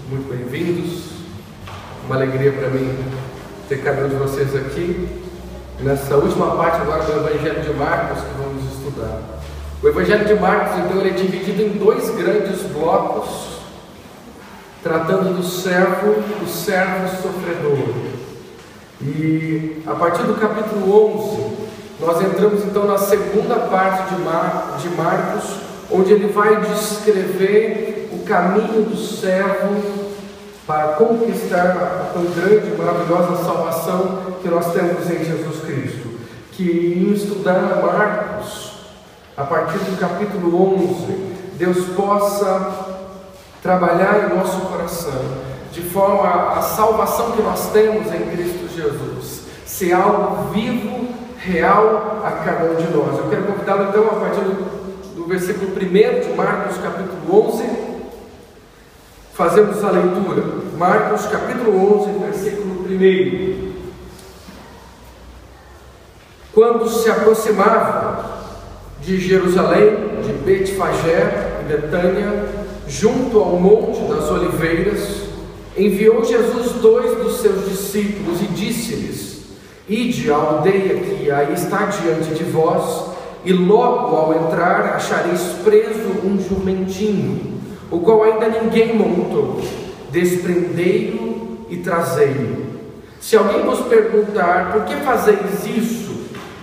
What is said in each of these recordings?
muito bem-vindos. Uma alegria para mim ter cada um de vocês aqui nessa última parte agora do Evangelho de Marcos que vamos estudar. O Evangelho de Marcos, então, ele é dividido em dois grandes blocos, tratando do servo sofredor. E a partir do capítulo 11, nós entramos então na segunda parte de Marcos, onde ele vai descrever o caminho do servo para conquistar a tão grande e maravilhosa salvação que nós temos em Jesus Cristo. Que em estudar Marcos, a partir do capítulo 11, Deus possa trabalhar em nosso coração, de forma a salvação que nós temos em Cristo Jesus ser algo vivo, real a cada um de nós. Eu quero convidá-lo então, a partir do versículo 1 de Marcos, capítulo 11, fazemos a leitura. Marcos, capítulo 11, versículo 1. Quando se aproximava de Jerusalém, de Betfagé e Betânia, junto ao Monte das Oliveiras, enviou Jesus 2 dos seus discípulos e disse-lhes: Ide à aldeia que aí está diante de vós, e logo ao entrar achareis preso um jumentinho, o qual ainda ninguém montou. Desprendei-o e trazei-o. Se alguém vos perguntar: por que fazeis isso?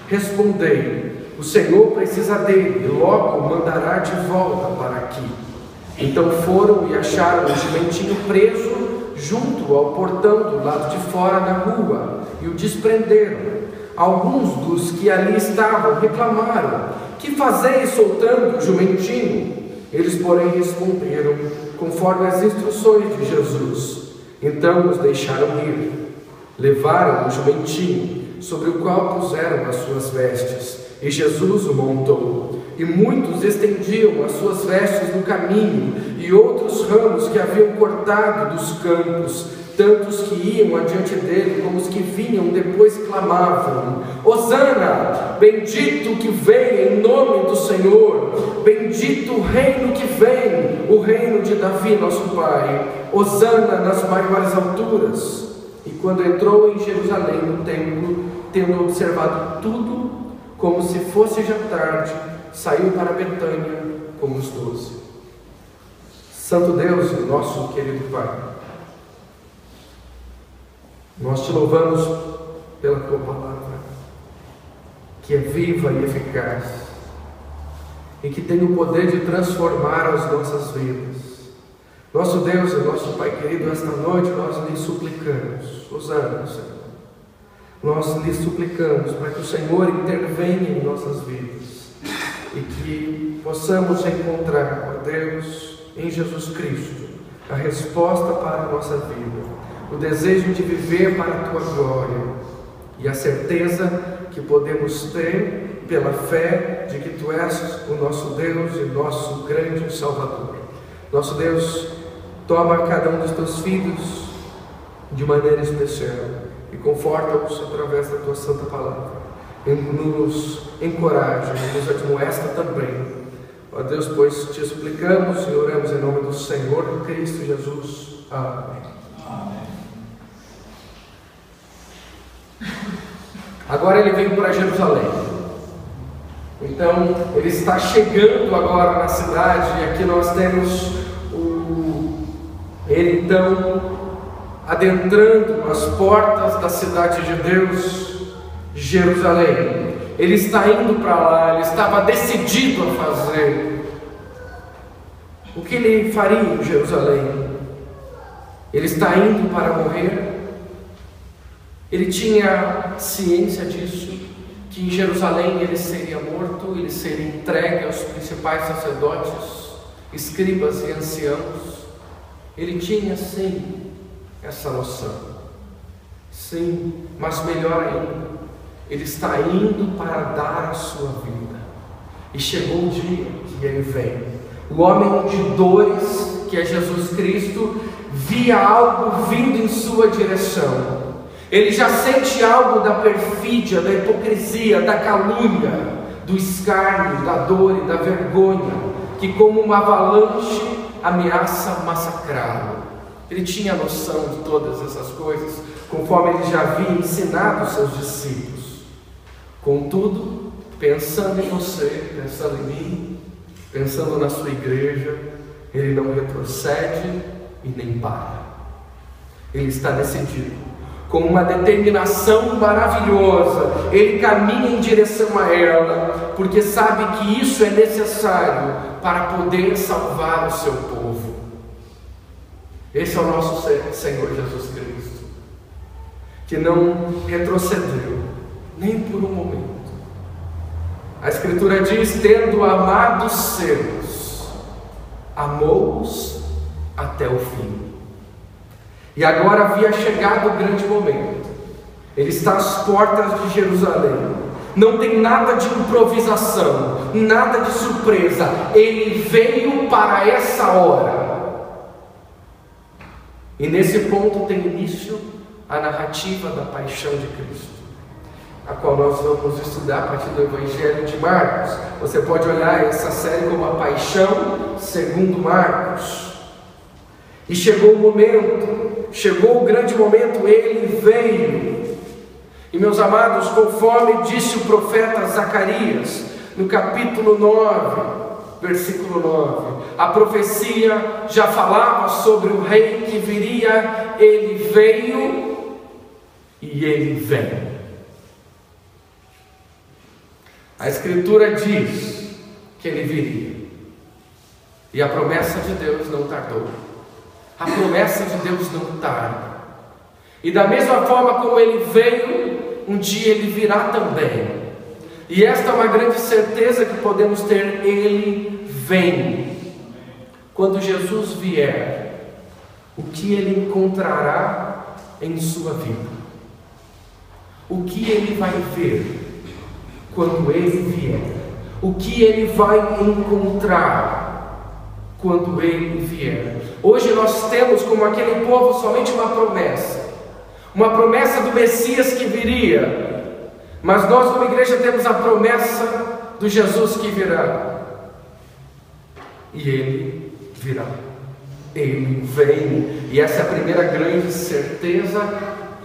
Respondei: o Senhor precisa dele, e logo o mandará de volta para aqui. Então foram e acharam o jumentinho preso junto ao portão do lado de fora da rua, e o desprenderam. Alguns dos que ali estavam reclamaram: que fazeis soltando o jumentinho? Eles, porém, responderam conforme as instruções de Jesus. Então os deixaram ir. Levaram o jumentinho, sobre o qual puseram as suas vestes, e Jesus o montou. E muitos estendiam as suas vestes no caminho, e outros ramos que haviam cortado dos campos. Tantos que iam adiante dele, como os que vinham depois, clamavam: Hosana, bendito que vem em nome do Senhor, bendito o reino que vem, o reino de Davi nosso pai, Hosana nas maiores alturas. E quando entrou em Jerusalém no templo, tendo observado tudo, como se fosse já tarde, saiu para Betânia com os 12. Santo Deus, nosso querido Pai, nós te louvamos pela tua palavra, que é viva e eficaz, e que tem o poder de transformar as nossas vidas. Nosso Deus e nosso Pai querido, esta noite nós lhe suplicamos, Hosana, Senhor. Nós lhe suplicamos para que o Senhor intervenha em nossas vidas, e que possamos encontrar, ó Deus, em Jesus Cristo, a resposta para a nossa vida, o desejo de viver para a tua glória, e a certeza que podemos ter pela fé de que tu és o nosso Deus e nosso grande Salvador. Nosso Deus, toma cada um dos teus filhos de maneira especial e conforta-os através da tua santa palavra. Nos encoraja, nos admoesta também. Ó Deus, pois te suplicamos e oramos em nome do Senhor Cristo Jesus. Amém. Agora ele veio para Jerusalém. Então ele está chegando agora na cidade, e aqui nós temos ele então adentrando as portas da cidade de Deus, Jerusalém. Ele está indo para lá, ele estava decidido a fazer. O que ele faria em Jerusalém? Ele está indo para morrer. Ele tinha ciência disso, que em Jerusalém ele seria morto, ele seria entregue aos principais sacerdotes, escribas e anciãos. Ele tinha sim essa noção. Sim, mas melhor ainda, ele está indo para dar a sua vida. E chegou o dia que ele vem. O homem de dores, que é Jesus Cristo, via algo vindo em sua direção. Ele já sente algo da perfídia, da hipocrisia, da calúnia, do escárnio, da dor e da vergonha, que como uma avalanche ameaça massacrá-lo. Ele tinha noção de todas essas coisas, conforme ele já havia ensinado os seus discípulos. Contudo, pensando em você, pensando em mim, pensando na sua igreja, ele não retrocede e nem para. Ele está decidido, com uma determinação maravilhosa, ele caminha em direção a ela, porque sabe que isso é necessário para poder salvar o seu povo. Esse é o nosso Senhor Jesus Cristo, que não retrocedeu nem por um momento. A Escritura diz: tendo amado os seus, amou-os até o fim. E agora havia chegado o grande momento. Ele está às portas de Jerusalém. Não tem nada de improvisação, nada de surpresa. Ele veio para essa hora. E nesse ponto tem início a narrativa da paixão de Cristo, a qual nós vamos estudar a partir do Evangelho de Marcos. Você pode olhar essa série como a paixão segundo Marcos. E chegou o momento, chegou o grande momento, ele veio. E meus amados, conforme disse o profeta Zacarias, no capítulo 9, versículo 9, a profecia já falava sobre o rei que viria. Ele veio e ele vem. A Escritura diz que ele viria, e a promessa de Deus não tardou. A promessa de Deus não tarda. E da mesma forma como ele veio, um dia ele virá também. E esta é uma grande certeza que podemos ter: ele vem. Quando Jesus vier, o que ele encontrará em sua vida? O que ele vai ver quando ele vier? O que ele vai encontrar quando ele vier? Hoje nós temos, como aquele povo, somente uma promessa do Messias que viria. Mas nós, como igreja, temos a promessa do Jesus que virá. E ele virá, ele vem. E essa é a primeira grande certeza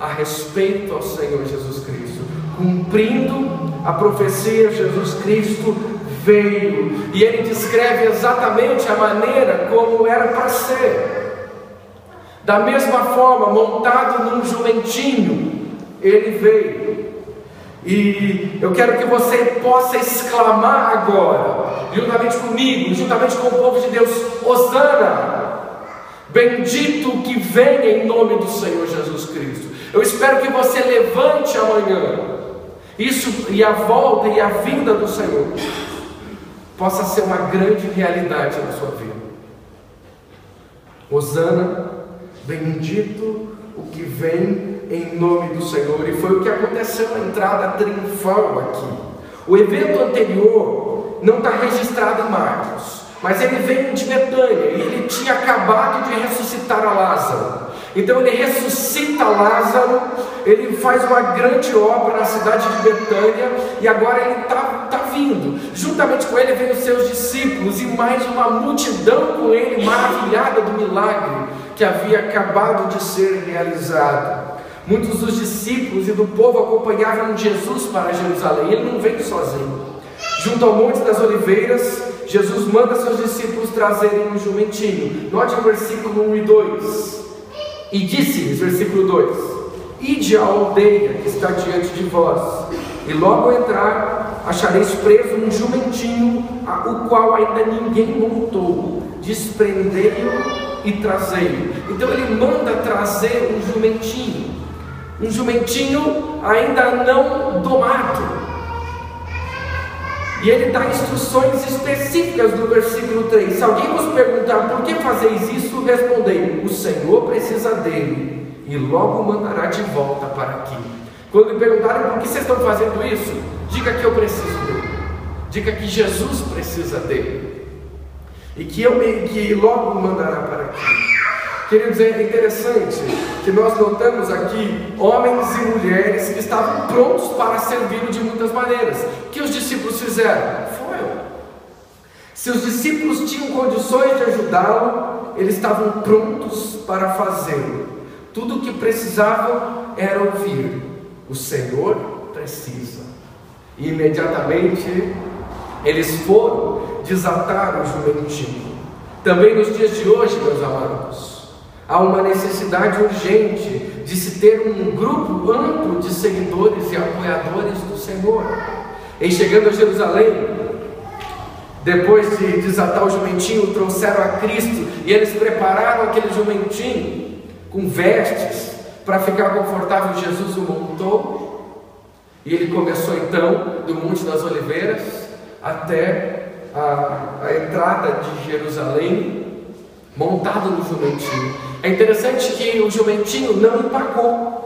a respeito ao Senhor Jesus Cristo. Cumprindo a profecia, Jesus Cristo veio, e ele descreve exatamente a maneira como era para ser. Da mesma forma, montado num jumentinho, ele veio. E eu quero que você possa exclamar agora, juntamente comigo, juntamente com o povo de Deus: Hosana! Bendito o que vem em nome do Senhor Jesus Cristo. Eu espero que você levante amanhã isso, e a volta e a vinda do Senhor possa ser uma grande realidade na sua vida. Hosana, bendito o que vem em nome do Senhor. E foi o que aconteceu na entrada triunfal aqui. O evento anterior não está registrado em Marcos, mas ele veio de Betânia e ele tinha acabado de ressuscitar a Lázaro. Então ele ressuscita Lázaro, ele faz uma grande obra na cidade de Betânia, e agora ele está vindo. Juntamente com ele vêm os seus discípulos e mais uma multidão com ele, maravilhada do milagre que havia acabado de ser realizado. Muitos dos discípulos e do povo acompanhavam Jesus para Jerusalém. Ele não veio sozinho. Junto ao Monte das Oliveiras, Jesus manda seus discípulos trazerem um jumentinho. Note o versículo 1 e 2. E disse-lhes, versículo 2: ide à aldeia que está diante de vós, e logo ao entrar achareis preso um jumentinho, o qual ainda ninguém montou. Desprendei-o e trazei-o. Então ele manda trazer um jumentinho ainda não domado. E ele dá instruções específicas no versículo 3. Se alguém vos perguntar: por que fazeis isso? Respondei: o Senhor precisa dele, e logo o mandará de volta para aqui. Quando lhe perguntarem por que vocês estão fazendo isso, diga que eu preciso dele. Diga que Jesus precisa dele, e que logo o mandará para aqui. Queridos, é interessante que nós notamos aqui homens e mulheres que estavam prontos para servir de muitas maneiras. O que os discípulos fizeram? Foram. Se os discípulos tinham condições de ajudá-lo, eles estavam prontos para fazê-lo. Tudo o que precisavam era ouvir: o Senhor precisa. E imediatamente eles foram desatar o jumentinho. Também nos dias de hoje, meus amados, há uma necessidade urgente de se ter um grupo amplo de seguidores e apoiadores do Senhor. Em chegando a Jerusalém, depois de desatar o jumentinho, trouxeram a Cristo, e eles prepararam aquele jumentinho com vestes para ficar confortável. Jesus o montou, e ele começou então do Monte das Oliveiras até a entrada de Jerusalém, montado no jumentinho. É interessante que o jumentinho não empacou.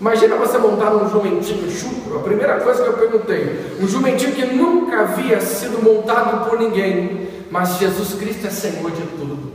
Imagina você montar um jumentinho chucro. A primeira coisa que eu perguntei, um jumentinho que nunca havia sido montado por ninguém, mas Jesus Cristo é Senhor de tudo.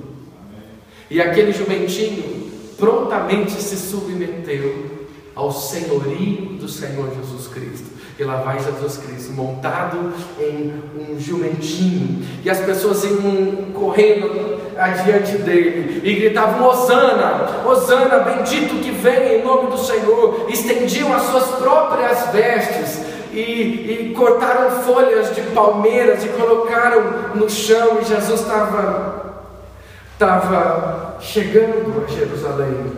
E aquele jumentinho prontamente se submeteu ao senhorio do Senhor Jesus Cristo. E lá vai Jesus Cristo montado em um jumentinho, e as pessoas iam correndo adiante dele e gritavam: Hosana, Hosana, bendito que vem em nome do Senhor. Estendiam as suas próprias vestes e cortaram folhas de palmeiras e colocaram no chão. E Jesus estava chegando a Jerusalém.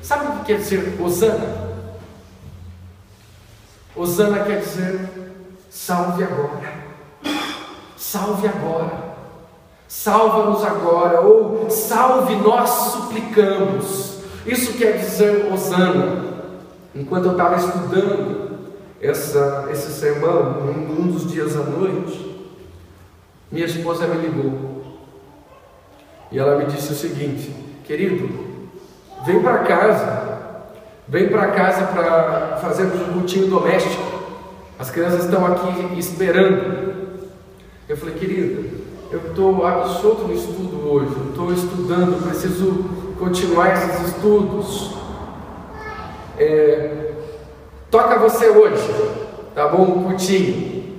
Sabe o que quer dizer Hosana? Hosana quer dizer salve agora, salve agora, salva-nos agora, ou salve nós suplicamos. Isso quer dizer Hosana. Enquanto eu estava estudando esse sermão, um dos dias à noite, minha esposa me ligou e ela me disse o seguinte: querido, vem para casa para fazermos um cultinho doméstico. As crianças estão aqui esperando. Eu falei: querida, eu estou absorto no estudo hoje, eu estou estudando, preciso continuar esses estudos. Toca você hoje, tá bom? Um cultinho.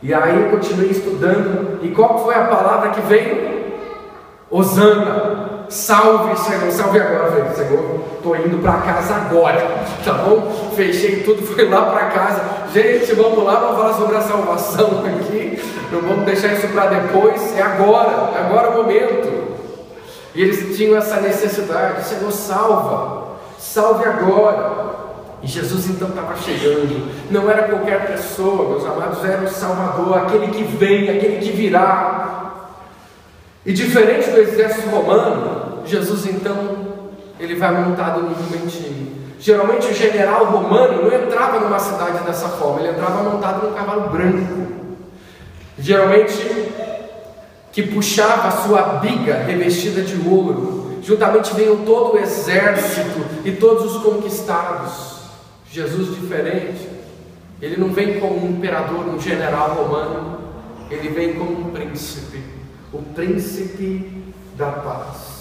E aí eu continuei estudando, e qual foi a palavra que veio? Hosana, salve Senhor, salve agora. Eu falei: Senhor, estou indo para casa agora, tá bom? Fechei tudo, fui lá para casa. Gente, vamos lá, vamos falar sobre a salvação aqui, não vamos deixar isso para depois, é agora o momento. E eles tinham essa necessidade: Senhor, salve agora. E Jesus então estava chegando. Não era qualquer pessoa, meus amados, era o Salvador, aquele que vem, aquele que virá. E diferente do exército romano, Jesus então, ele vai montado no jumentinho. Geralmente o general romano não entrava numa cidade dessa forma, ele entrava montado num cavalo branco, geralmente que puxava a sua biga revestida de ouro. Juntamente veio todo o exército e todos os conquistados. Jesus diferente, ele não vem como um imperador, um general romano, ele vem como um príncipe, o príncipe da paz.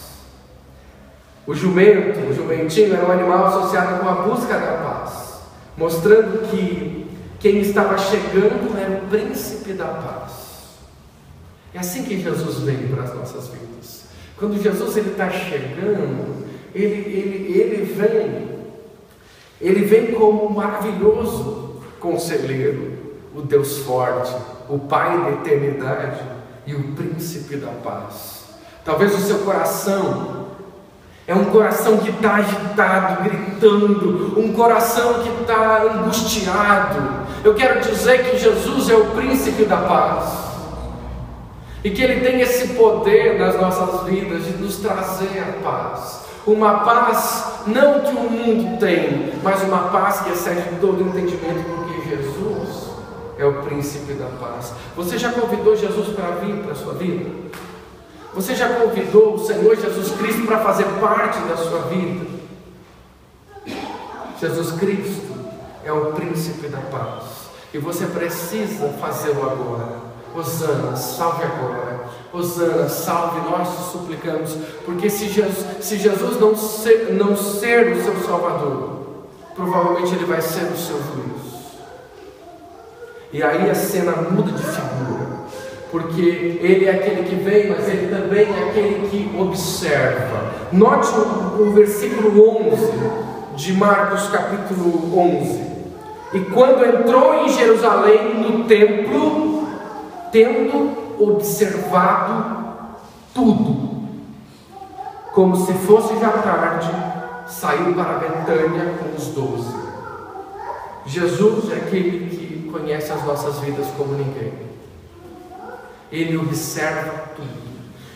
O jumentinho era um animal associado com a busca da paz, mostrando que quem estava chegando era o príncipe da paz. É assim que Jesus vem para as nossas vidas. Quando Jesus está chegando, ele vem como um maravilhoso conselheiro, o Deus forte, o Pai da eternidade e o príncipe da paz. Talvez o seu coração é um coração que está agitado, gritando, um coração que está angustiado. Eu quero dizer que Jesus é o príncipe da paz, e que Ele tem esse poder nas nossas vidas de nos trazer a paz. Uma paz não que o mundo tem, mas uma paz que excede todo entendimento, porque Jesus é o príncipe da paz. Você já convidou Jesus para vir para a sua vida? Você já convidou o Senhor Jesus Cristo para fazer parte da sua vida? Jesus Cristo é o príncipe da paz, e você precisa fazê-lo agora. Hosana, salve agora. Hosana, salve, nós te suplicamos, porque se Jesus não ser o seu Salvador, provavelmente Ele vai ser o seu juiz. E aí a cena muda de figura. porque ele é aquele que vem, mas ele também é aquele que observa. Note o versículo 11 de Marcos capítulo 11. E quando entrou em Jerusalém no templo, tendo observado tudo, como se fosse já tarde, saiu para Betânia com os 12. Jesus é aquele que conhece as nossas vidas como ninguém. Ele observa tudo.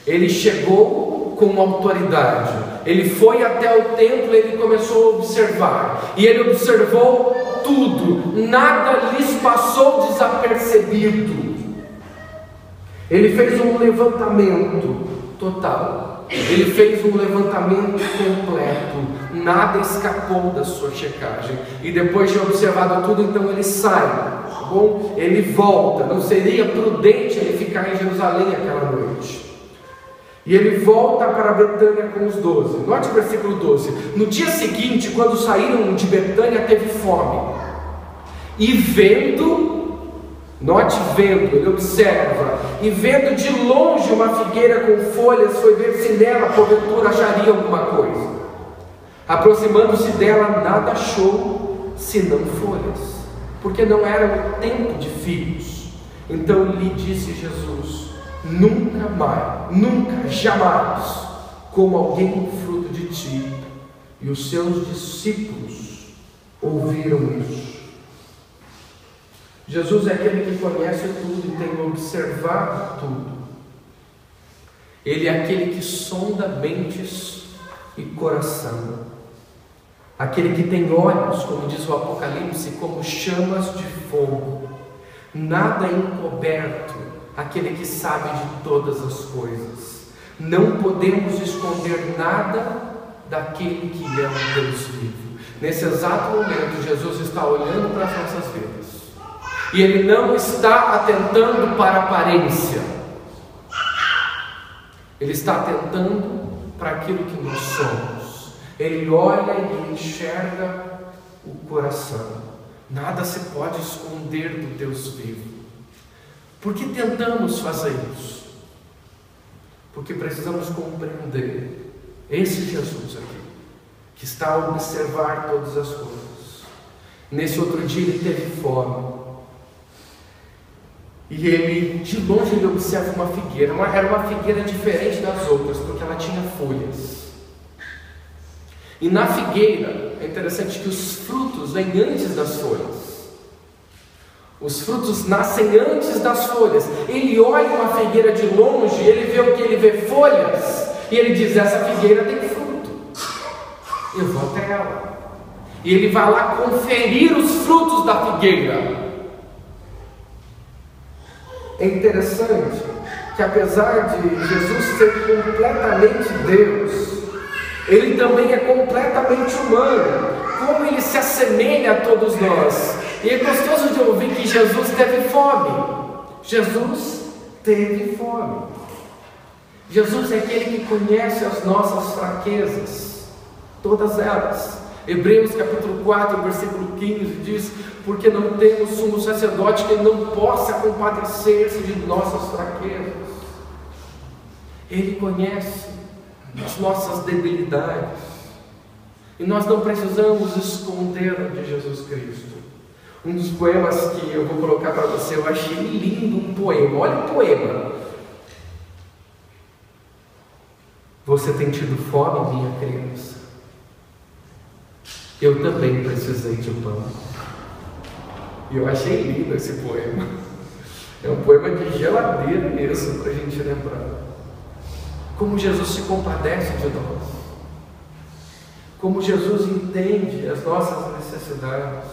Ele chegou com autoridade. Ele foi até o templo, ele começou a observar. E ele observou tudo. Nada lhes passou desapercebido. Ele fez um levantamento total. Ele fez um levantamento completo. Nada escapou da sua checagem. E depois de observado tudo, então ele sai. Tá bom? Ele volta. Não seria prudente ele ficar em Jerusalém aquela noite. E ele volta para Betânia com os 12. Note o versículo 12. No dia seguinte, quando saíram de Betânia, teve fome. E vendo, note vendo, ele observa, e vendo de longe uma figueira com folhas, foi ver se nela porventura acharia alguma coisa. Aproximando-se dela, nada achou, senão folhas, porque não era o tempo de figos. Então lhe disse Jesus: nunca mais, nunca, jamais, como alguém fruto de ti. E os seus discípulos ouviram isso. Jesus é aquele que conhece tudo e tem observado tudo. Ele é aquele que sonda mentes e coração. Aquele que tem olhos, como diz o Apocalipse, como chamas de fogo. Nada encoberto. Aquele que sabe de todas as coisas. Não podemos esconder nada daquele que é o Deus vivo. Nesse exato momento, Jesus está olhando para as nossas vidas. E Ele não está atentando para a aparência. Ele está atentando para aquilo que nós somos. Ele olha e ele enxerga o coração. Nada se pode esconder do Deus vivo. Por que tentamos fazer isso? Porque precisamos compreender esse Jesus aqui, que está a observar todas as coisas. Nesse outro dia ele teve fome. E ele, de longe, ele observa uma figueira. Era uma figueira diferente das outras, porque ela tinha folhas. E na figueira, é interessante que os frutos vêm antes das folhas. Os frutos nascem antes das folhas. Ele olha uma figueira de longe, ele vê o que? Ele vê folhas. E ele diz: essa figueira tem fruto. Eu vou até ela. E ele vai lá conferir os frutos da figueira. É interessante que, apesar de Jesus ser completamente Deus, ele também é completamente humano. Como ele se assemelha a todos nós. E é gostoso de ouvir que Jesus teve fome. Jesus teve fome. Jesus é aquele que conhece as nossas fraquezas, todas elas. Hebreus capítulo 4, versículo 15 diz: porque não temos sumo sacerdote que não possa compadecer-se de nossas fraquezas. Ele conhece as nossas debilidades. E nós não precisamos esconder de Jesus Cristo. Um dos poemas que eu vou colocar para você, eu achei lindo um poema. Olha o poema. Você tem tido fome, minha criança? Eu também precisei de pão. E eu achei lindo esse poema. É um poema de geladeira mesmo, para a gente lembrar. Como Jesus se compadece de nós. Como Jesus entende as nossas necessidades.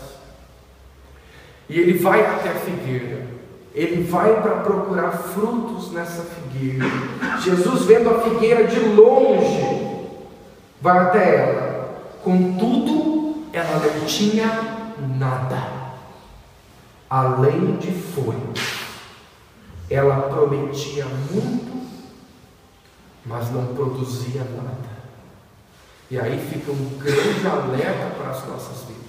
E Ele vai até a figueira. Ele vai para procurar frutos nessa figueira. Jesus, vendo a figueira de longe, vai até ela. Contudo, ela não tinha nada, além de folhas. Ela prometia muito, mas não produzia nada. E aí fica um grande alerta para as nossas vidas.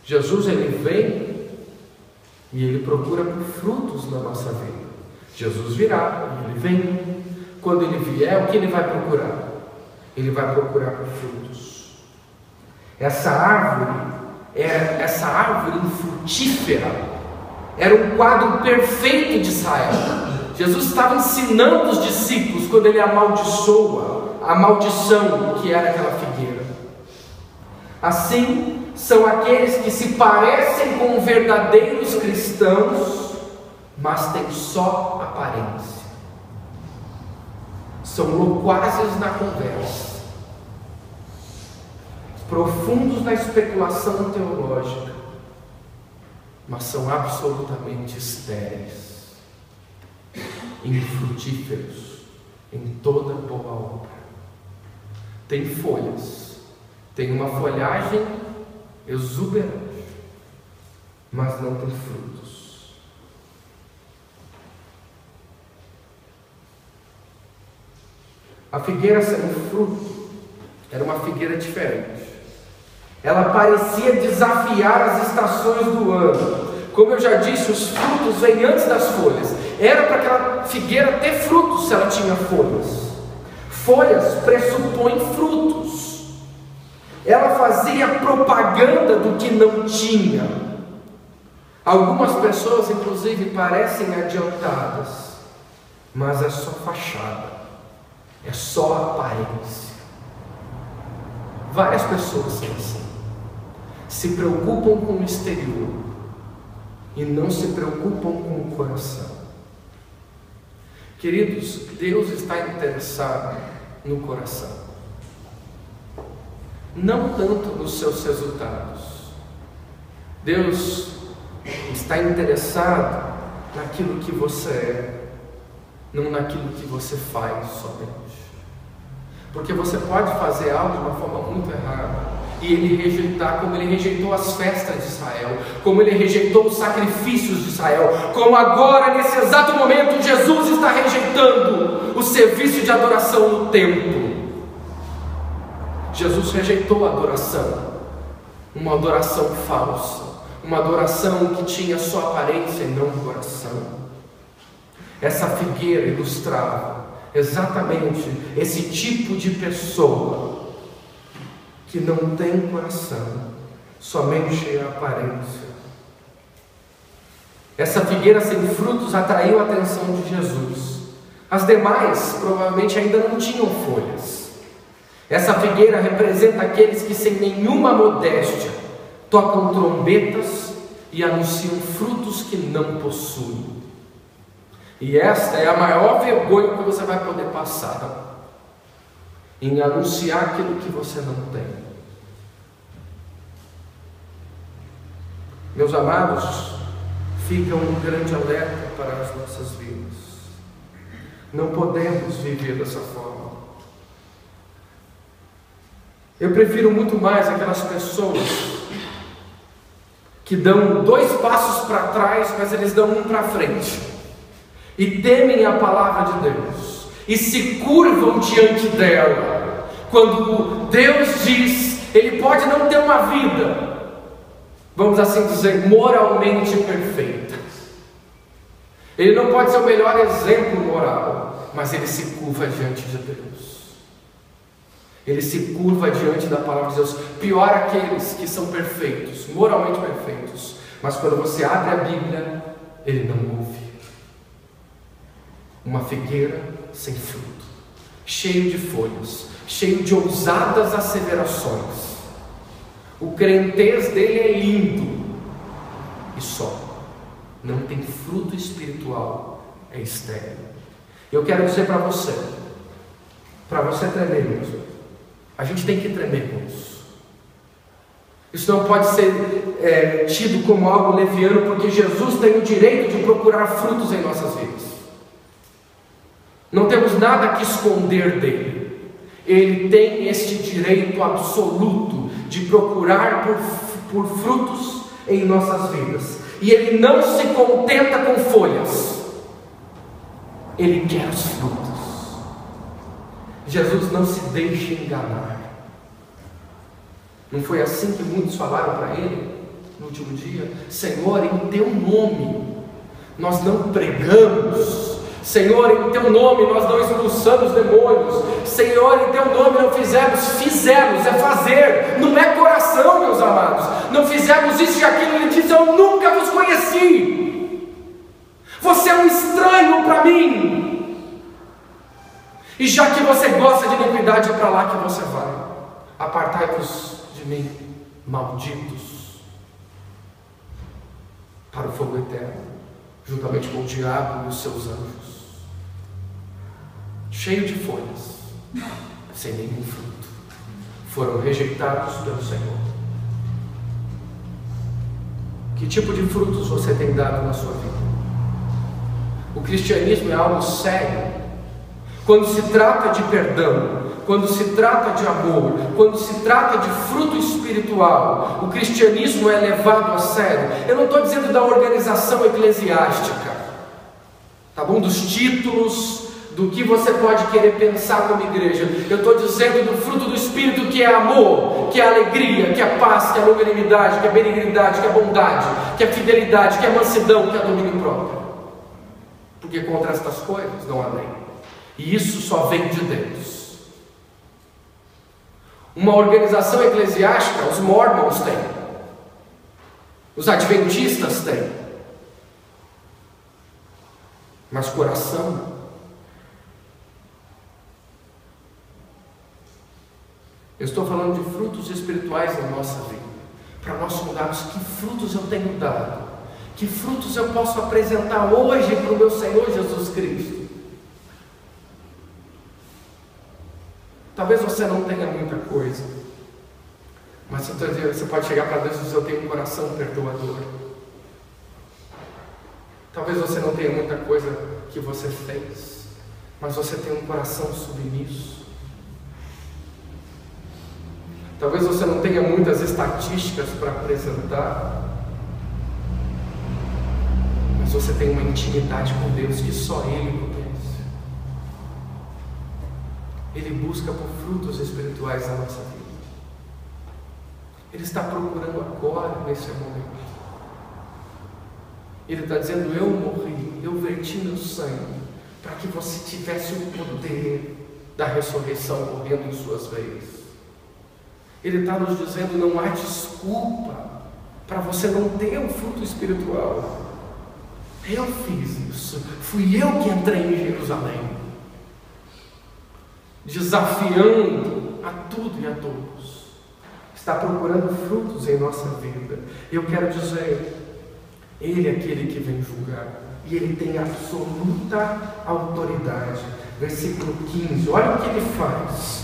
Jesus, ele vem E Ele procura por frutos na nossa vida. Jesus virá, e Ele vem. Quando Ele vier, o que Ele vai procurar? Ele vai procurar por frutos. Essa árvore infrutífera, era um quadro perfeito de Israel. Jesus estava ensinando os discípulos quando Ele amaldiçoa a maldição que era aquela figueira. Assim, são aqueles que se parecem com verdadeiros cristãos, mas têm só aparência. São loquazes na conversa, profundos na especulação teológica, mas são absolutamente estéreis, infrutíferos em toda boa obra. Tem folhas, tem uma folhagem exuberante, mas não tem frutos. A figueira sem fruto era uma figueira diferente. Ela parecia desafiar as estações do ano. Como eu já disse, os frutos vêm antes das folhas. Era para aquela figueira ter frutos se ela tinha folhas. Folhas pressupõem frutos. Ela fazia propaganda do que não tinha. Algumas pessoas, inclusive, parecem adiantadas, mas é só fachada. É só aparência. Várias pessoas são assim. Se preocupam com o exterior e não se preocupam com o coração. Queridos, Deus está interessado no coração, não tanto nos seus resultados. Deus está interessado naquilo que você é, não naquilo que você faz somente. Porque você pode fazer algo de uma forma muito errada e Ele rejeitar, como Ele rejeitou as festas de Israel, como Ele rejeitou os sacrifícios de Israel, como agora, nesse exato momento, Jesus está rejeitando o serviço de adoração no templo. Jesus rejeitou a adoração, uma adoração falsa, uma adoração que tinha só aparência e não coração. Essa figueira ilustrava exatamente esse tipo de pessoa que não tem coração, somente a aparência. Essa figueira sem frutos atraiu a atenção de Jesus. As demais provavelmente ainda não tinham folhas. Essa figueira representa aqueles que sem nenhuma modéstia tocam trombetas e anunciam frutos que não possuem. E esta é a maior vergonha que você vai poder passar, em anunciar aquilo que você não tem. Meus amados, fica um grande alerta para as nossas vidas. Não podemos viver dessa forma. Eu prefiro muito mais aquelas pessoas que dão 2 passos para trás, mas eles dão 1 para frente. E temem a palavra de Deus, e se curvam diante dela. Quando Deus diz, Ele pode não ter uma vida, vamos assim dizer, moralmente perfeita. Ele não pode ser o melhor exemplo moral, mas ele se curva diante de Deus. Ele se curva diante da palavra de Deus. Pior aqueles que são perfeitos, moralmente perfeitos, mas quando você abre a Bíblia, ele não ouve. Uma figueira sem fruto, cheio de folhas, cheio de ousadas asseverações. O crentez dele é lindo e só, não tem fruto espiritual, é estéril. Eu quero dizer para você tremer mesmo, a gente tem que tremer com isso. Isso não pode ser tido como algo leviano, porque Jesus tem o direito de procurar frutos em nossas vidas. Não temos nada que esconder dele. Ele tem este direito absoluto de procurar por frutos em nossas vidas. E ele não se contenta com folhas. Ele quer os frutos. Jesus não se deixa enganar. Não foi assim que muitos falaram para ele? no último dia? Senhor, em teu nome nós não pregamos. Senhor, em teu nome nós não expulsamos demônios. Senhor, em teu nome não fizemos, é fazer, não é coração, meus amados. Não fizemos isso e aquilo. Ele diz: eu nunca vos conheci, você é um estranho para mim. E já que você gosta de iniquidade, é para lá que você vai. Apartai-vos de mim, malditos, para o fogo eterno, juntamente com o diabo e os seus anjos. Cheio de folhas, sem nenhum fruto, foram rejeitados pelo Senhor. Que tipo de frutos você tem dado na sua vida? O cristianismo é algo sério. Quando se trata de perdão, quando se trata de amor, quando se trata de fruto espiritual, o cristianismo é levado a sério. Eu não estou dizendo da organização eclesiástica, tá bom? Dos títulos, do que você pode querer pensar como igreja. Eu estou dizendo do fruto do Espírito, que é amor, que é alegria, que é paz, que é longanimidade, que é benignidade, que é bondade, que é fidelidade, que é mansidão, que é domínio próprio. Porque contra estas coisas não há lei. E isso só vem de Deus. Uma organização eclesiástica, os mormons têm, os adventistas têm, mas coração, eu estou falando de frutos espirituais na nossa vida, para nós mudarmos. Que frutos eu tenho dado? Que frutos eu posso apresentar hoje para o meu Senhor Jesus Cristo? Talvez você não tenha muita coisa, mas você pode chegar para Deus e dizer: eu tenho um coração perdoador. Talvez você não tenha muita coisa que você fez, mas você tem um coração submisso. Talvez você não tenha muitas estatísticas para apresentar, mas você tem uma intimidade com Deus que só Ele conhece. Ele busca por frutos espirituais na nossa vida. Ele está procurando agora, nesse momento. Ele está dizendo: eu morri, eu verti meu sangue, para que você tivesse o poder da ressurreição correndo em suas veias. Ele está nos dizendo: não há desculpa para você não ter um fruto espiritual. Eu fiz isso, fui eu que entrei em Jerusalém, desafiando a tudo e a todos. Está procurando frutos em nossa vida. Eu quero dizer: Ele é aquele que vem julgar, e Ele tem absoluta autoridade. Versículo 15, olha o que Ele faz.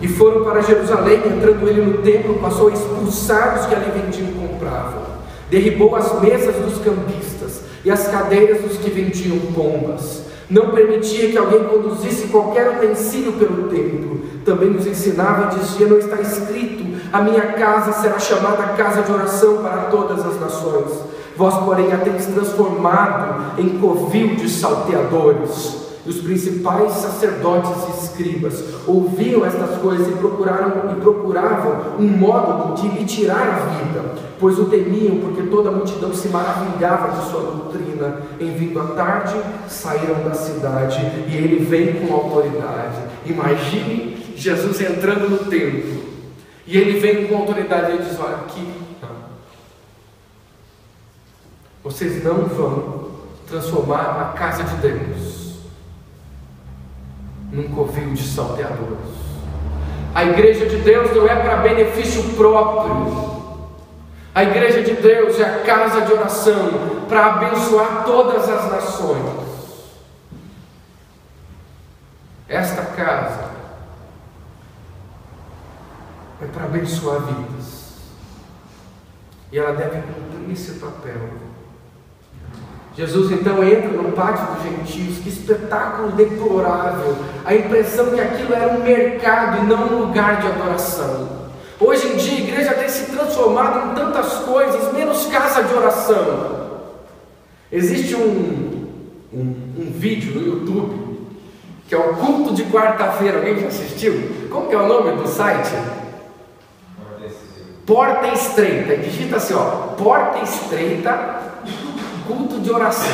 E foram para Jerusalém, entrando Ele no templo, passou a expulsar os que ali vendiam e compravam. Derribou as mesas dos cambistas e as cadeiras dos que vendiam pombas. Não permitia que alguém conduzisse qualquer utensílio pelo templo. Também nos ensinava e dizia: não está escrito: a minha casa será chamada casa de oração para todas as nações. Vós, porém, a tendes transformado em covil de salteadores. E os principais sacerdotes e escribas ouviam estas coisas e procuravam um modo de lhe tirar a vida, pois o temiam, porque toda a multidão se maravilhava de sua doutrina. Em vindo à tarde, saíram da cidade, e ele vem com autoridade. Imagine Jesus entrando no templo, e ele vem com autoridade. Ele diz: olha aqui, vocês não vão transformar a casa de Deus num covil de salteadores. A igreja de Deus não é para benefício próprio. A igreja de Deus é a casa de oração para abençoar todas as nações. Esta casa é para abençoar vidas, e ela deve cumprir esse papel. Jesus então entra no pátio dos gentios. Que espetáculo deplorável! A impressão que aquilo era um mercado e não um lugar de adoração. Hoje em dia a igreja tem se transformado em tantas coisas, menos casa de oração. Existe um vídeo no YouTube que é o culto de quarta-feira. Alguém já assistiu? Como que é o nome do site? Porta estreita, digita assim, ó, porta estreita, culto de oração.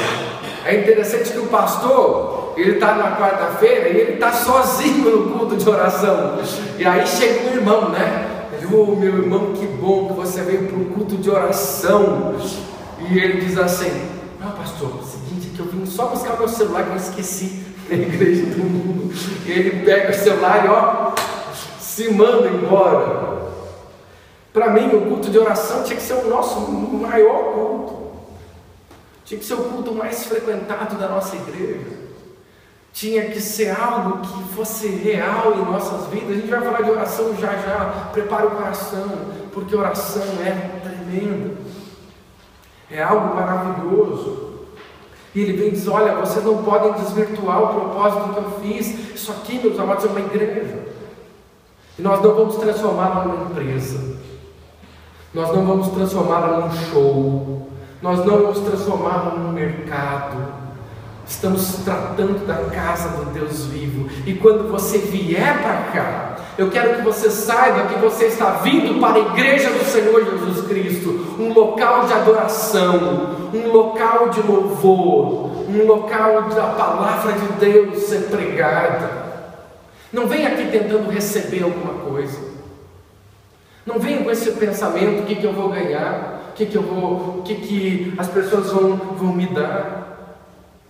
É interessante que o pastor, ele está na quarta-feira e ele está sozinho no culto de oração. E aí chega um irmão, né? Ô meu irmão, que bom que você veio para o culto de oração. E ele diz assim: não, pastor, é o seguinte, que eu vim só buscar meu celular que eu esqueci na igreja do mundo. E ele pega o celular e ó, se manda embora. Para mim, o culto de oração tinha que ser o nosso maior culto. Tinha que ser o culto mais frequentado da nossa igreja. Tinha que ser algo que fosse real em nossas vidas. A gente vai falar de oração já já. Prepara o coração, porque oração é tremenda. É algo maravilhoso. E ele vem e diz: olha, vocês não podem desvirtuar o propósito que eu fiz. Isso aqui, meus amados, é uma igreja. E nós não vamos transformá-la numa empresa. Nós não vamos transformá-la num show. Nós não vamos transformá-la num mercado. Estamos tratando da casa do Deus vivo. E quando você vier para cá, eu quero que você saiba que você está vindo para a igreja do Senhor Jesus Cristo, um local de adoração, um local de louvor, um local da palavra de Deus ser pregada. Não venha aqui tentando receber alguma coisa. Não venha com esse pensamento: o que eu vou ganhar, o que as pessoas vão me dar.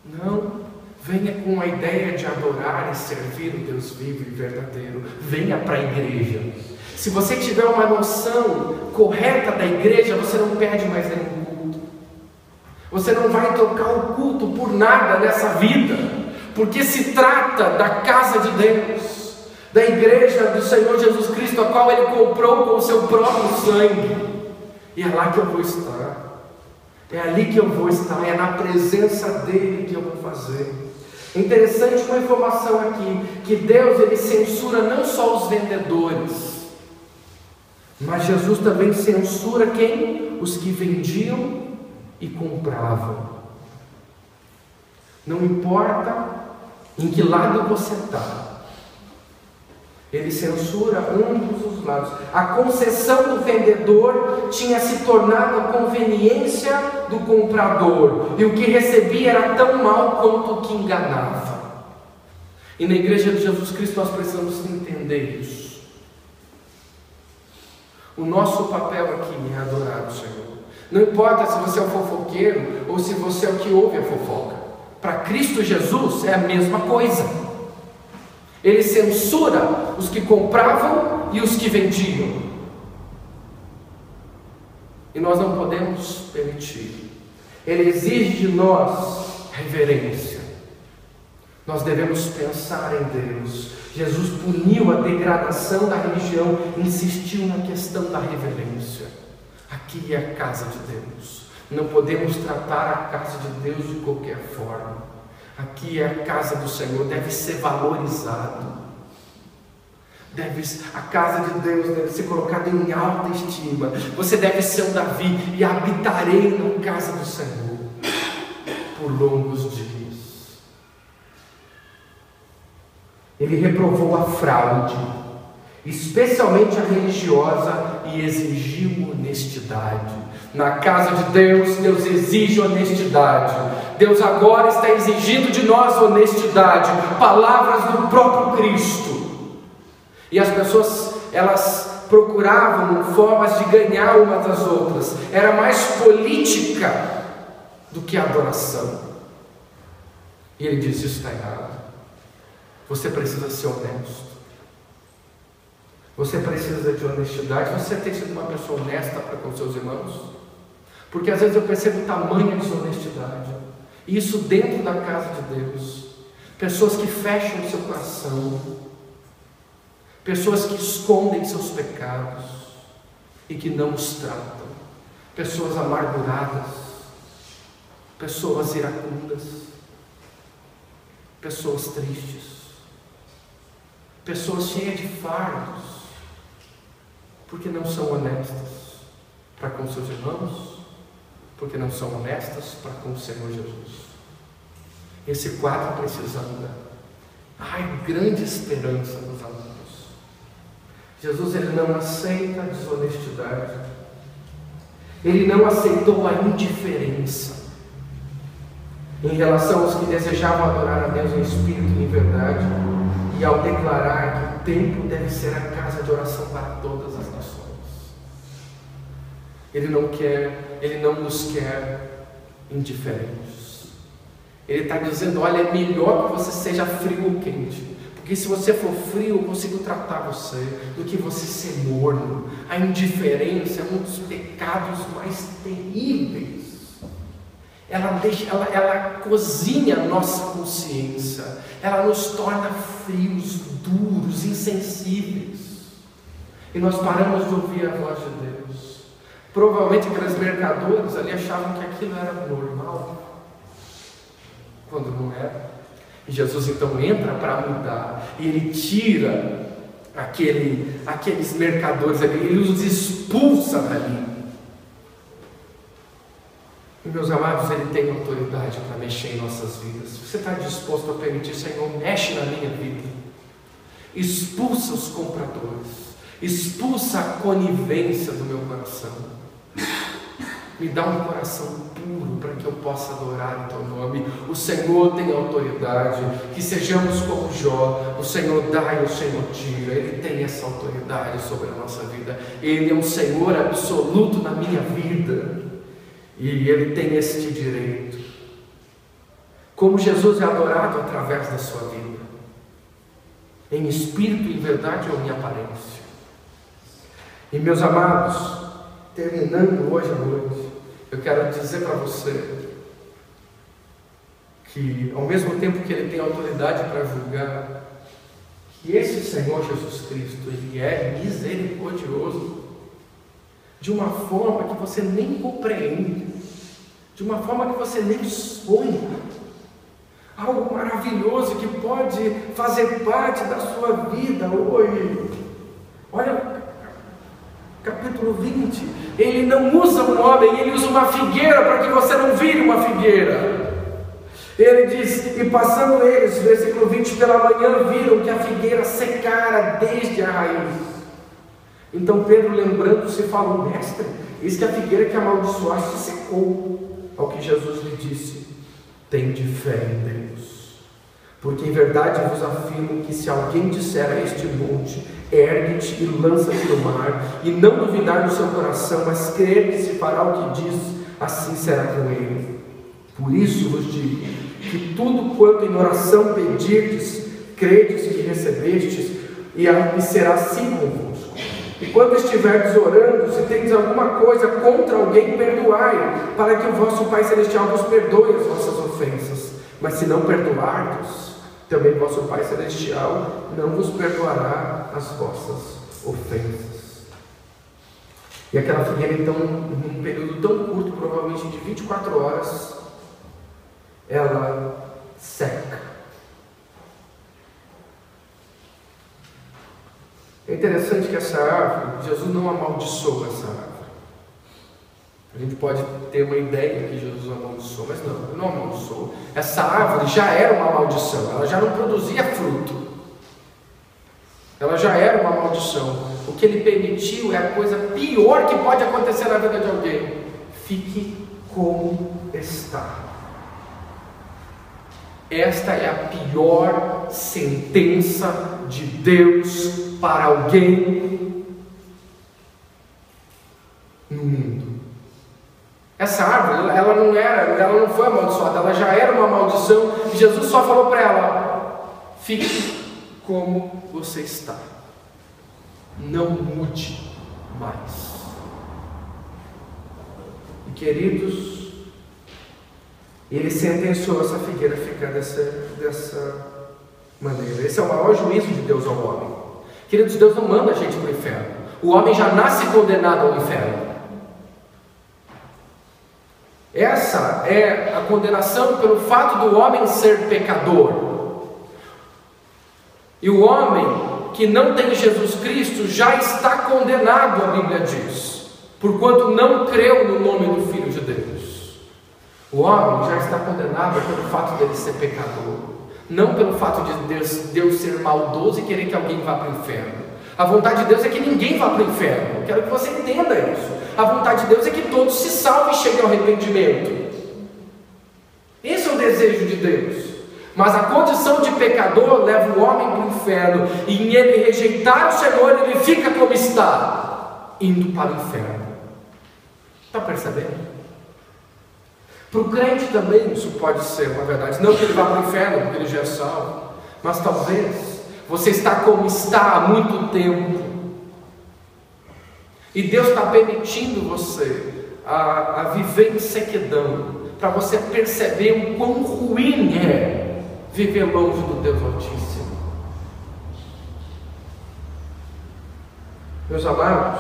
Não, venha com a ideia de adorar e servir o Deus vivo e verdadeiro. Venha para a igreja. Se você tiver uma noção correta da igreja, você não perde mais nenhum culto. Você não vai trocar o culto por nada nessa vida, porque se trata da casa de Deus, da igreja do Senhor Jesus Cristo, a qual Ele comprou com o seu próprio sangue. E é lá que eu vou estar. É ali que eu vou estar, é na presença dEle que eu vou fazer. É interessante uma informação aqui, que Deus, Ele censura não só os vendedores, mas Jesus também censura quem? Os que vendiam e compravam. Não importa em que lado você está, Ele censura ambos os lados. A concessão do vendedor tinha se tornado a conveniência do comprador, e o que recebia era tão mal quanto o que enganava. E na igreja de Jesus Cristo nós precisamos entender isso. O nosso papel aqui é adorar o Senhor. Não importa se você é o fofoqueiro ou se você é o que ouve a fofoca. Para Cristo Jesus é a mesma coisa. Ele censura os que compravam e os que vendiam. E nós não podemos permitir. Ele exige de nós reverência. Nós devemos pensar em Deus. Jesus puniu a degradação da religião, insistiu na questão da reverência. Aqui é a casa de Deus. Não podemos tratar a casa de Deus de qualquer forma. Aqui é a casa do Senhor, deve ser valorizado. A casa de Deus deve ser colocada em alta estima. Você deve ser um Davi: e habitarei na casa do Senhor por longos dias. Ele reprovou a fraude, especialmente a religiosa, e exigiu honestidade. Na casa de Deus, Deus exige honestidade. Deus agora está exigindo de nós honestidade, palavras do próprio Cristo. E as pessoas, elas procuravam formas de ganhar umas das outras. Era mais política do que adoração. E ele diz: isso está errado. Você precisa ser honesto. Você precisa de honestidade. Você tem sido uma pessoa honesta para com seus irmãos? Porque às vezes eu percebo tamanha desonestidade. Isso dentro da casa de Deus. Pessoas que fecham o seu coração. Pessoas que escondem seus pecados e que não os tratam. Pessoas amarguradas. Pessoas iracundas. Pessoas tristes. Pessoas cheias de fardos. Porque não são honestas para com seus irmãos, porque não são honestas para com o Senhor Jesus. Esse quadro precisa mudar. Ai, grande esperança, meus amados. Jesus, ele não aceita a desonestidade. Ele não aceitou a indiferença em relação aos que desejavam adorar a Deus em espírito e em verdade, e ao declarar que o templo deve ser a casa de oração para todas as nações. Ele não nos quer indiferentes. Ele está dizendo: olha, é melhor que você seja frio ou quente, porque se você for frio, eu consigo tratar você, do que você ser morno. A indiferença é um dos pecados mais terríveis. Ela cozinha a nossa consciência, ela nos torna frios, duros, insensíveis, e nós paramos de ouvir a voz de Deus. Provavelmente aqueles mercadores ali achavam que aquilo era normal, quando não era. E Jesus então entra para mudar, e ele tira aqueles mercadores ali, ele os expulsa dali. E meus amados, ele tem autoridade para mexer em nossas vidas. Você está disposto a permitir: Senhor, mexe na minha vida, expulsa os compradores, expulsa a conivência do meu coração, me dá um coração puro para que eu possa adorar o teu nome. O Senhor tem autoridade. Que sejamos como Jó: o Senhor dá e o Senhor tira. Ele tem essa autoridade sobre a nossa vida. Ele é um Senhor absoluto na minha vida, e Ele tem este direito. Como Jesus é adorado através da sua vida, em espírito e em verdade ou em aparência. E meus amados, terminando hoje à noite, eu quero dizer para você que, ao mesmo tempo que Ele tem autoridade para julgar, que esse Senhor Jesus Cristo, Ele é misericordioso de uma forma que você nem compreende, de uma forma que você nem sonha. Algo maravilhoso que pode fazer parte da sua vida hoje. Olha, capítulo 20, ele não usa um homem, ele usa uma figueira para que você não vire uma figueira. Ele diz: e passando eles, versículo 20, pela manhã viram que a figueira secara desde a raiz. Então Pedro, lembrando-se, falou: mestre, eis que a figueira que amaldiçoaste secou. Ao que Jesus lhe disse: tende fé em Deus, porque em verdade vos afirmo que se alguém disser a este monte: ergue-te e lança-te no mar, e não duvidar no seu coração, mas crer que se fará o que diz, assim será com ele. Por isso vos digo que tudo quanto em oração pedirdes, credes que recebestes, e será assim convosco. E quando estiverdes orando, se tendes alguma coisa contra alguém, perdoai, para que o vosso Pai Celestial vos perdoe as vossas ofensas. Mas se não perdoardes, também vosso Pai Celestial não vos perdoará as vossas ofensas. E aquela figueira, então, num período tão curto, provavelmente de 24 horas, ela seca. É interessante que essa árvore, Jesus não amaldiçoou essa árvore. A gente pode ter uma ideia que Jesus amaldiçoou, mas não, ele não amaldiçoou. Essa árvore já era uma maldição, ela já não produzia fruto. Ela já era uma maldição. O que ele permitiu é a coisa pior que pode acontecer na vida de alguém: fique como está. Esta é a pior sentença de Deus para alguém no mundo. Essa árvore, ela não foi amaldiçoada, ela já era uma maldição, e Jesus só falou para ela: fique como você está, não mude mais. E queridos, ele sentenciou essa figueira a ficar dessa maneira. Esse é o maior juízo de Deus ao homem. Queridos, Deus não manda a gente para o inferno. O homem já nasce condenado ao inferno. Essa é a condenação pelo fato do homem ser pecador. E o homem que não tem Jesus Cristo já está condenado, a Bíblia diz, porquanto não creu no nome do Filho de Deus. O homem já está condenado pelo fato dele ser pecador, não pelo fato de Deus ser maldoso e querer que alguém vá para o inferno. A vontade de Deus é que ninguém vá para o inferno. Eu quero que você entenda isso. A vontade de Deus é que todos se salvem e cheguem ao arrependimento. Esse é o desejo de Deus. Mas a condição de pecador leva o homem para o inferno, e em ele rejeitar o Senhor, ele fica como está, indo para o inferno. Está percebendo? Para o crente também isso pode ser uma verdade. Não que ele vá para o inferno, porque ele já é salvo, mas talvez você está como está há muito tempo, e Deus está permitindo você a viver em sequidão, para você perceber o quão ruim é viver longe do Deus Altíssimo. Meus amados,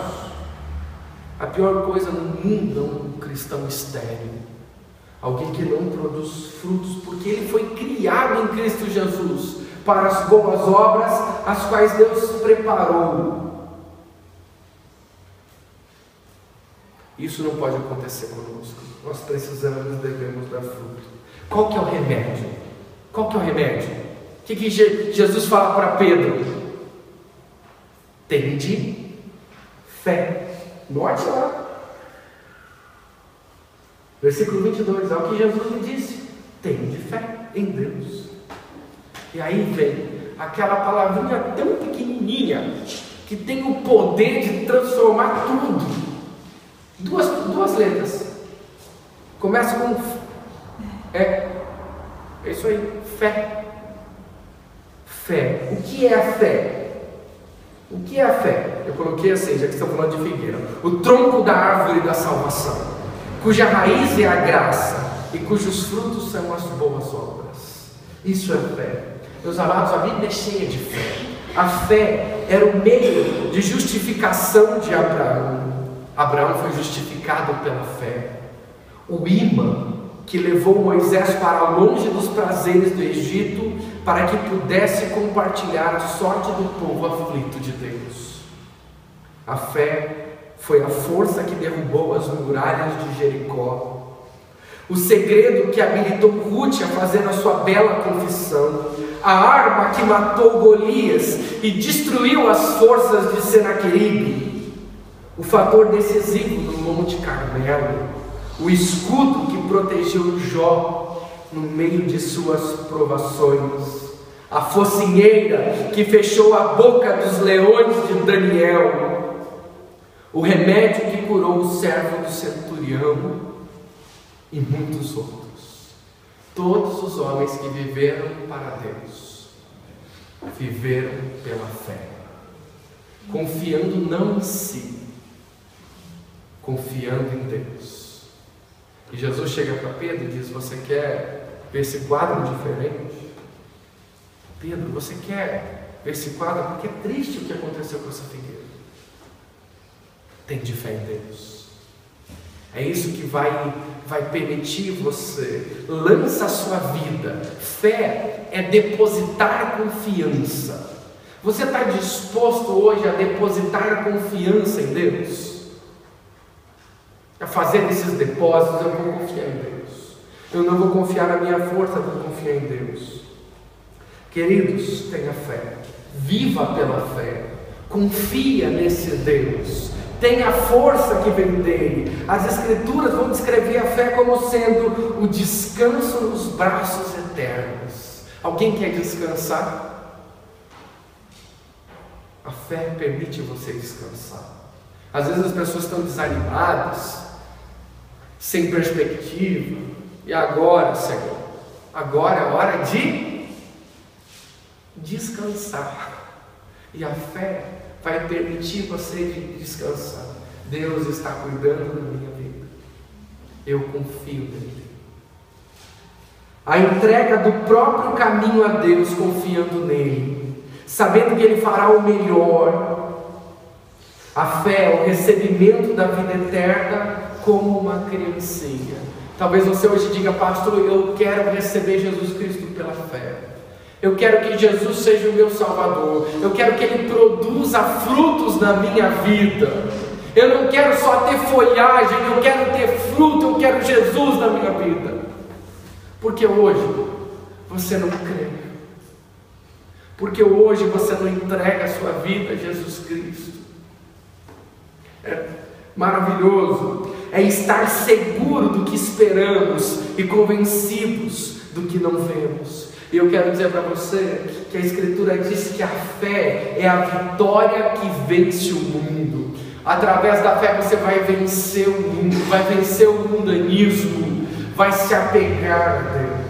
a pior coisa no mundo é um cristão estéril, alguém que não produz frutos, porque ele foi criado em Cristo Jesus para as boas obras, as quais Deus preparou. Isso não pode acontecer conosco. Nós precisamos, devemos dar fruto. Qual que é o remédio? Qual que é o remédio? O que Jesus fala para Pedro? Tende fé. Note lá. Versículo 22, é o que Jesus lhe disse. Tende fé em Deus. E aí vem aquela palavrinha tão pequenininha, que tem o poder de transformar tudo. Duas letras. Começa com é isso aí, fé. Fé. O que é a fé? O que é a fé? Eu coloquei assim, já que estamos falando de figueira. O tronco da árvore da salvação, cuja raiz é a graça e cujos frutos são as boas obras. Isso é fé. Meus amados, a Bíblia é cheia de fé. A fé era o meio de justificação de Abraão. Abraão foi justificado pela fé. O imã que levou Moisés para longe dos prazeres do Egito, para que pudesse compartilhar a sorte do povo aflito de Deus. A fé foi a força que derrubou as muralhas de Jericó. O segredo que habilitou Ruth a fazer a sua bela confissão. A arma que matou Golias e destruiu as forças de Senaqueribe. O fator decisivo no Monte Carmelo, o escudo que protegeu Jó no meio de suas provações, a focinheira que fechou a boca dos leões de Daniel, o remédio que curou o servo do centurião e muitos outros. Todos os homens que viveram para Deus, viveram pela fé, confiando não em si, confiando em Deus. E Jesus chega para Pedro e diz: você quer ver esse quadro diferente? Pedro, você quer ver esse quadro? Porque é triste o que aconteceu com essa figueira. Tem de fé em Deus. É isso que vai permitir você. Lança a sua vida. Fé é depositar confiança. Você está disposto hoje a depositar confiança em Deus? A fazer esses depósitos? Eu vou confiar em Deus. Eu não vou confiar na minha força, eu vou confiar em Deus. Queridos, tenha fé. Viva pela fé. Confia nesse Deus. Tenha a força que vem dele. As Escrituras vão descrever a fé como sendo o descanso nos braços eternos. Alguém quer descansar? A fé permite você descansar. Às vezes as pessoas estão desanimadas, sem perspectiva. E agora, Senhor? Agora é hora de descansar. E a fé vai permitir você descansar. Deus está cuidando da minha vida. Eu confio nele. A entrega do próprio caminho a Deus, confiando nele, sabendo que ele fará o melhor. A fé é o recebimento da vida eterna como uma criancinha. Talvez você hoje diga: pastor, eu quero receber Jesus Cristo pela fé. Eu quero que Jesus seja o meu Salvador. Eu quero que Ele produza frutos na minha vida. Eu não quero só ter folhagem, eu quero ter fruto, eu quero Jesus na minha vida. Porque hoje você não crê. porque hoje você não entrega a sua vida a Jesus Cristo. É maravilhoso, é estar seguro do que esperamos e convencidos do que não vemos. E eu quero dizer para você que a Escritura diz que a fé é a vitória que vence o mundo. Através da fé você vai vencer o mundo, vai vencer o mundanismo, vai se apegar a Deus.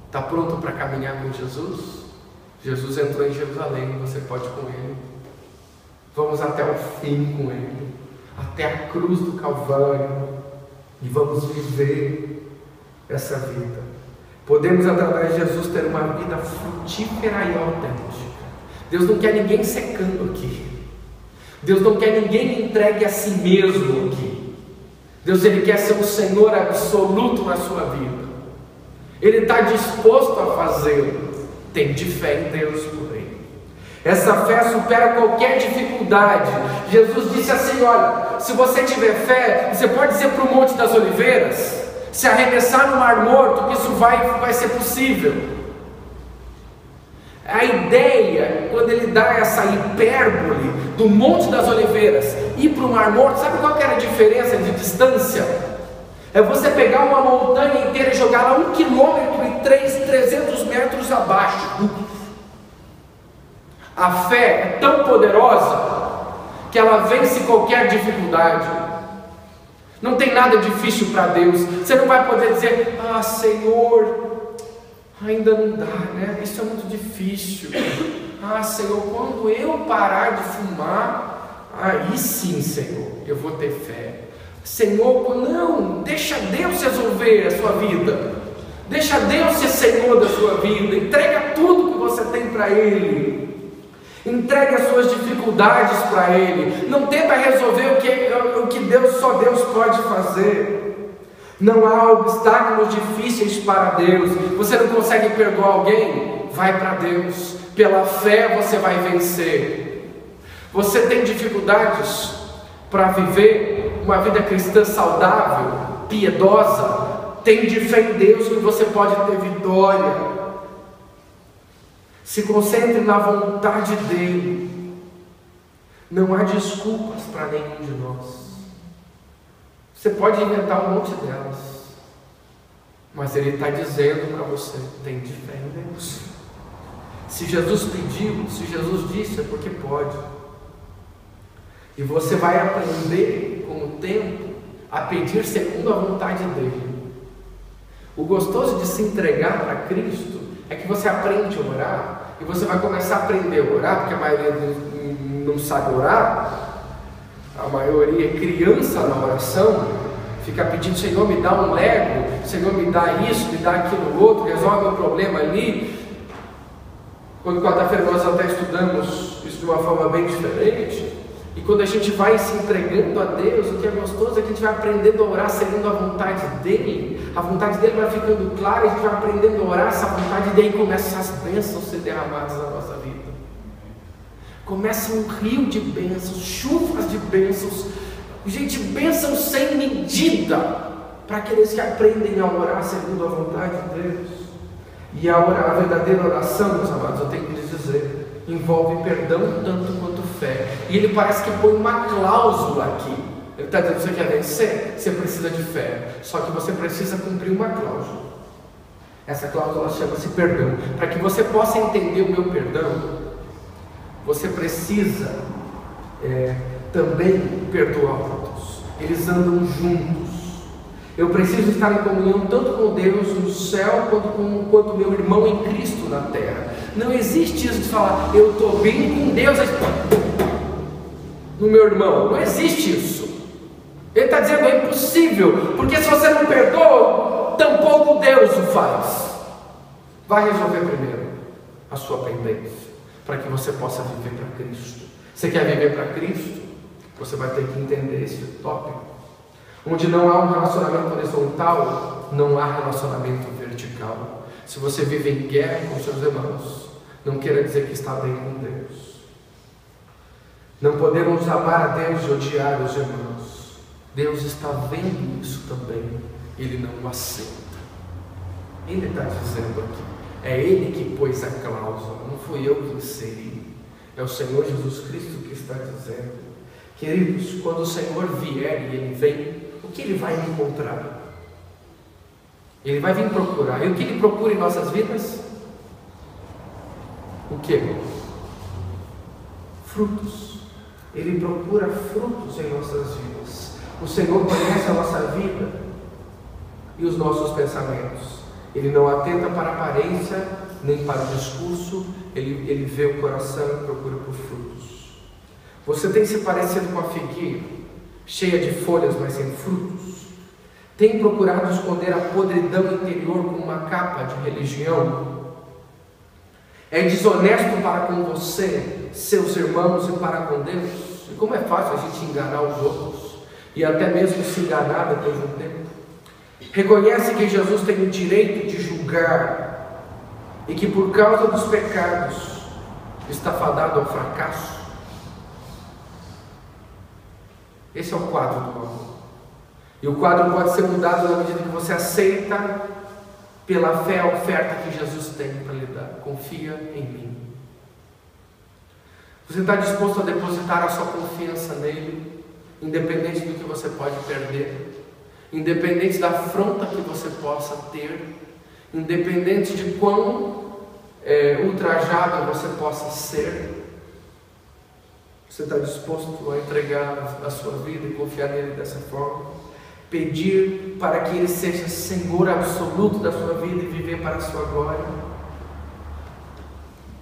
Está pronto para caminhar com Jesus? Jesus entrou em Jerusalém, você pode ir com Ele. Vamos até o fim com Ele, até a cruz do Calvário, e vamos viver essa vida. Podemos, através de Jesus, ter uma vida frutífera e autêntica. Deus não quer ninguém secando aqui. Deus não quer ninguém entregue a si mesmo aqui. Deus, Ele quer ser o Senhor absoluto na sua vida. Ele está disposto a fazê-lo. Tem de fé em Deus por Ele. Essa fé supera qualquer dificuldade. Jesus disse assim: olha, se você tiver fé, você pode dizer para o Monte das Oliveiras, se arremessar no Mar Morto, que isso vai ser possível. A ideia, quando ele dá essa hipérbole do Monte das Oliveiras ir para o Mar Morto, sabe qual que era a diferença de distância? É você pegar uma montanha inteira e jogar lá 1 quilômetro e 300 metros abaixo. A fé é tão poderosa que ela vence qualquer dificuldade. Não tem nada difícil para Deus. Você não vai poder dizer: ah, Senhor, ainda não dá, né? Isso é muito difícil. Ah, Senhor, quando eu parar de fumar, aí sim, Senhor, eu vou ter fé. Senhor, não, deixa Deus resolver a sua vida. Deixa Deus ser Senhor da sua vida. Entrega tudo que você tem para Ele. Entregue as suas dificuldades para Ele. Não tenta resolver o que só Deus pode fazer. Não há obstáculos difíceis para Deus. Você não consegue perdoar alguém? Vai para Deus. Pela fé você vai vencer. Você tem dificuldades para viver uma vida cristã saudável, piedosa? Tem de fé em Deus que você pode ter vitória. Se concentre na vontade dEle. Não há desculpas para nenhum de nós. Você pode inventar um monte delas, mas Ele está dizendo para você: tem de fé em Deus. Se Jesus pediu, se Jesus disse, é porque pode. E você vai aprender com o tempo a pedir segundo a vontade dEle. O gostoso de se entregar para Cristo é que você aprende a orar, e você vai começar a aprender a orar, porque a maioria não sabe orar. A maioria é criança na oração, fica pedindo: Senhor, me dá um Lego, Senhor, me dá isso, me dá aquilo outro, resolve meu problema ali. Quando quarta-feira nós até estudamos isso de uma forma bem diferente. E quando a gente vai se entregando a Deus, o que é gostoso é que a gente vai aprendendo a orar segundo a vontade dEle. A vontade dEle vai ficando clara, a gente vai aprendendo a orar essa vontade, e daí começam as bênçãos a ser derramadas na nossa vida. Começa um rio de bênçãos, chuvas de bênçãos. Gente, bênçãos sem medida, para aqueles que aprendem a orar segundo a vontade de Deus. E a verdadeira oração, meus amados, eu tenho que lhes dizer, envolve perdão tanto quanto fé. E ele parece que põe uma cláusula aqui. Ele está dizendo: você quer vencer? Você precisa de fé. Só que você precisa cumprir uma cláusula. Essa cláusula chama-se perdão. Para que você possa entender o meu perdão, você precisa também perdoar outros. Eles andam juntos. Eu preciso estar em comunhão tanto com Deus no céu quanto meu irmão em Cristo na terra. Não existe isso de falar: eu estou bem com Deus no meu irmão. Não existe isso. Ele está dizendo: é impossível, porque se você não perdoa, tampouco Deus o faz. Vai resolver primeiro a sua pendência, para que você possa viver para Cristo. Você quer viver para Cristo? Você vai ter que entender esse tópico. Onde não há um relacionamento horizontal, não há relacionamento vertical. Se você vive em guerra com seus irmãos, não queira dizer que está bem com Deus. Não podemos amar a Deus e odiar os irmãos. Deus está vendo isso também. Ele não o aceita. Ele está dizendo aqui. É Ele que pôs a cláusula, não fui eu que inseri. É o Senhor Jesus Cristo que está dizendo. Queridos, quando o Senhor vier e Ele vem, o que Ele vai encontrar? Ele vai vir procurar. E o que Ele procura em nossas vidas? O que? Frutos. Ele procura frutos em nossas vidas. O Senhor conhece a nossa vida e os nossos pensamentos. Ele não atenta para a aparência, nem para o discurso. Ele vê o coração e procura por frutos. Você tem se parecido com a figueira, cheia de folhas, mas sem frutos? Tem procurado esconder a podridão interior com uma capa de religião? É desonesto para com você, seus irmãos e para com Deus? E como é fácil a gente enganar os outros e até mesmo se enganar depois de um tempo. Reconhece que Jesus tem o direito de julgar e que por causa dos pecados está fadado ao fracasso. Esse é o quadro do amor. E o quadro pode ser mudado na medida que você aceita pela fé a oferta que Jesus tem para lhe dar. Confia em mim. Você está disposto a depositar a sua confiança nele, independente do que você pode perder, independente da afronta que você possa ter, independente de quão ultrajado você possa ser? Você está disposto a entregar a sua vida e confiar nele dessa forma? Pedir para que ele seja Senhor absoluto da sua vida e viver para a sua glória?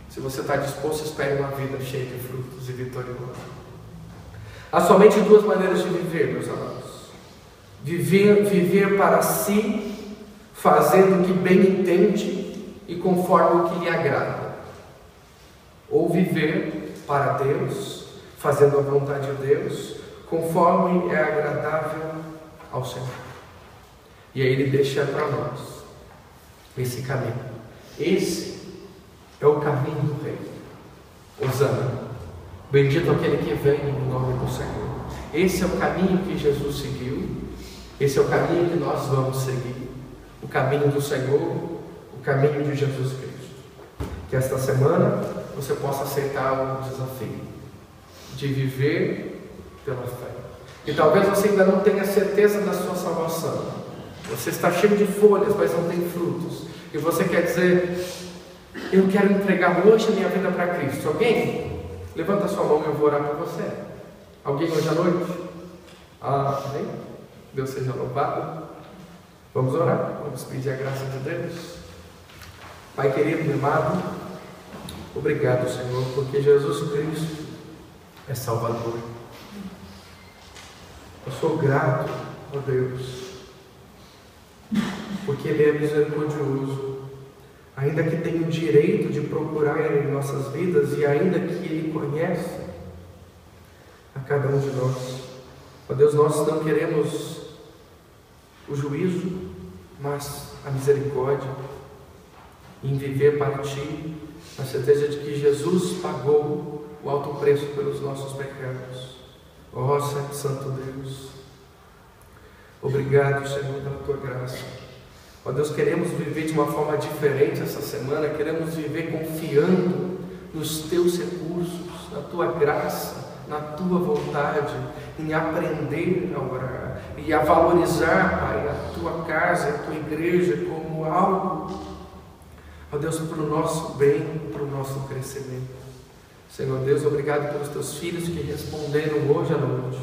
Se você está disposto, espere uma vida cheia de frutos e vitoriosa. Há somente duas maneiras de viver, meus amados. Viver para si, fazendo o que bem entende e conforme o que lhe agrada. Ou viver para Deus, fazendo a vontade de Deus, conforme é agradável ao Senhor. E aí Ele deixa para nós esse caminho. Esse é o caminho do Rei. Hosana, bendito aquele que vem em nome do Senhor. Esse é o caminho que Jesus seguiu. Esse é o caminho que nós vamos seguir. O caminho do Senhor, o caminho de Jesus Cristo. Que esta semana você possa aceitar o desafio de viver pela fé. E talvez você ainda não tenha certeza da sua salvação. Você está cheio de folhas, mas não tem frutos. E você quer dizer: eu quero entregar hoje a minha vida para Cristo. Alguém? Levanta a sua mão e eu vou orar por você. Alguém hoje à noite? Amém? Deus seja louvado. Vamos orar, vamos pedir a graça de Deus. Pai querido, meu amado, obrigado, Senhor, porque Jesus Cristo é Salvador. Eu sou grato, ó Deus, porque Ele é misericordioso, ainda que tenha o direito de procurar Ele em nossas vidas e ainda que Ele conhece a cada um de nós. Ó Deus, nós não queremos o juízo, mas a misericórdia, em viver para Ti, na certeza de que Jesus pagou o alto preço pelos nossos pecados. Ó Santo Deus, obrigado, Senhor, pela Tua graça. Ó Deus, queremos viver de uma forma diferente essa semana, queremos viver confiando nos Teus recursos, na Tua graça, na Tua vontade, em aprender a orar e a valorizar, Pai, a Tua casa, a Tua igreja como algo, ó Deus, para o nosso bem, para o nosso crescimento. Senhor Deus, obrigado pelos Teus filhos que responderam hoje à noite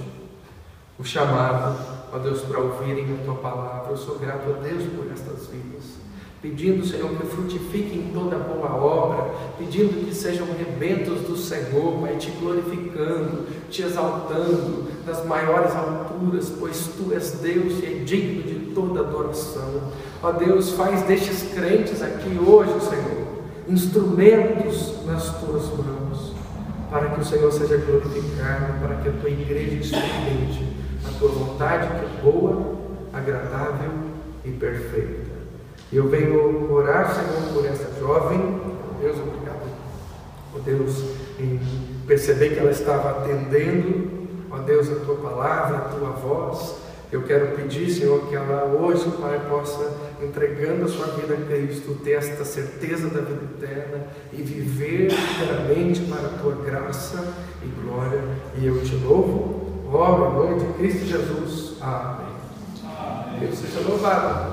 o chamado, ó Deus, para ouvirem a Tua palavra. Eu sou grato a Deus por estas vidas, pedindo, Senhor, que frutifiquem toda boa obra, pedindo que sejam rebentos do Senhor, Pai, Te glorificando, Te exaltando nas maiores alturas, pois Tu és Deus e é digno de toda adoração. Ó Deus, faz destes crentes aqui hoje, Senhor, instrumentos nas Tuas mãos, para que o Senhor seja glorificado, para que a Tua igreja experimente a Tua vontade, que é boa, agradável e perfeita. Eu venho orar, Senhor, por essa jovem. Deus, obrigado, ó Deus, em perceber que ela estava atendendo, ó Deus, a Tua palavra, a Tua voz. Eu quero pedir, Senhor, que ela hoje, Pai, possa, entregando a sua vida a Cristo, ter esta certeza da vida eterna e viver inteiramente para a tua graça e glória. E eu te louvo, oro em nome de Cristo Jesus. Amém. Deus seja louvado.